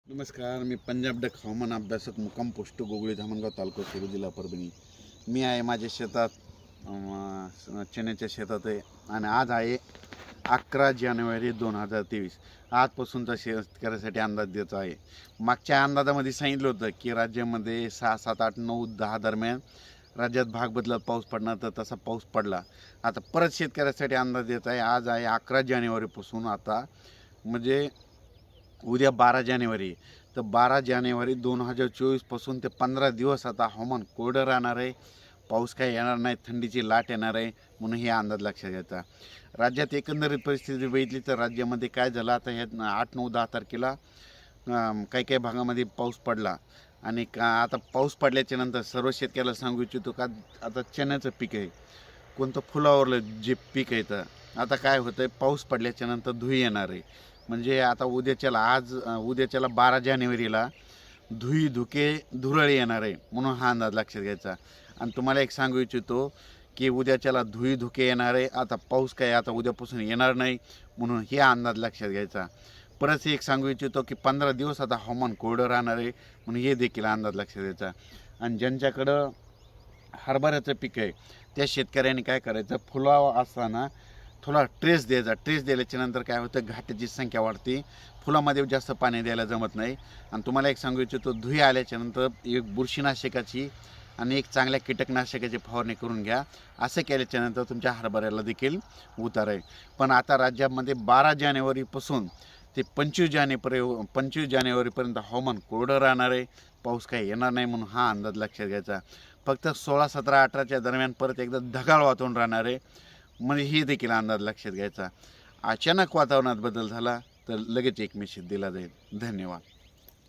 नमस्कार, मी पंजाब डक हवामान अभ्यासक मुक्काम पोस्ट गोगळी धामणगाव तालुका शिरूर जिल्हा परभणी. मी आहे माझ्या शेतात, चण्याच्या शेतात आहे. आणि आज आहे 11 जानेवारी 2023. आजपासूनचा शेतकऱ्यासाठी अंदाज द्यायचा आहे. मागच्या अंदाजामध्ये सांगितलं होतं की राज्यामध्ये 6, 7, 8, 9, 10 दरम्यान राज्यात भाग बदलत पाऊस पडणार, तर तसा पाऊस पडला. आता परत शेतकऱ्यासाठी अंदाज द्यायचा आहे. आज आहे 11 जानेवारीपासून, आता म्हणजे उद्या 12 जानेवारी. तर 12 जानेवारी 2024 पासून ते 15 दिवस आता हवामान कोरडं राहणार आहे. पाऊस काही येणार नाही, थंडीची लाट येणार आहे, म्हणून हे अंदाज लक्षात घ्यायचा. राज्यात एकंदरीत परिस्थिती बघितली तर राज्यामध्ये काय झालं, आता ह्या 8, 9, 10 तारखेला काही काही भागामध्ये पाऊस पडला. आणि आता पाऊस पडल्याच्या नंतर सर्व शेतकऱ्याला सांगू इच्छितो का आता चण्याचं पीक आहे, कोणतं फुलावरलं जे पीक आहे, तर आता काय होतं आहे, पाऊस पडल्याच्या नंतर धुई येणार आहे. म्हणजे आता उद्याच्याला 12 जानेवारीला धुके धुरळ येणार आहे, म्हणून हा अंदाज लक्षात घ्यायचा. आणि तुम्हाला एक सांगू इच्छितो की उद्याच्याला धुके येणार आहे. आता पाऊस काय आता उद्यापासून येणार नाही, म्हणून हे अंदाज लक्षात घ्यायचा. परत एक सांगू इच्छितो की 15 दिवस आता हवामान कोरडं राहणार आहे, म्हणून हे देखील अंदाज लक्षात घ्यायचा. आणि ज्यांच्याकडं हरभऱ्याचं पीक आहे त्या शेतकऱ्यांनी काय करायचं, फुलावर असताना थोडा ट्रेस द्यायचा. ट्रेस दिल्याच्या नंतर काय होतं, घाटाची संख्या वाढते, फुलामध्ये जास्त पाणी द्यायला जमत नाही. आणि तुम्हाला एक सांगू इच्छितो, धुई आल्याच्या नंतर एक बुरशीनाशकाची आणि एक चांगल्या कीटकनाशकाची फवारणी करून घ्या. असं केल्याच्या नंतर तुमच्या हरभऱ्याला देखील उतार आहे. पण आता राज्यामध्ये 12 जानेवारीपासून ते 25 जानेवारीपर्यंत हवामान कोरडं राहणार आहे, पाऊस काही येणार नाही, म्हणून हा अंदाज लक्षात घ्यायचा. फक्त 16, 17, 18च्या दरम्यान परत एकदा ढगाळ वातावरण राहणार आहे, म्हणजे ही देखील अंदाज लक्षात घ्यायचा. अचानक वातावरणात बदल झाला तर लगेच एक मेसेज दिला जाईल. धन्यवाद.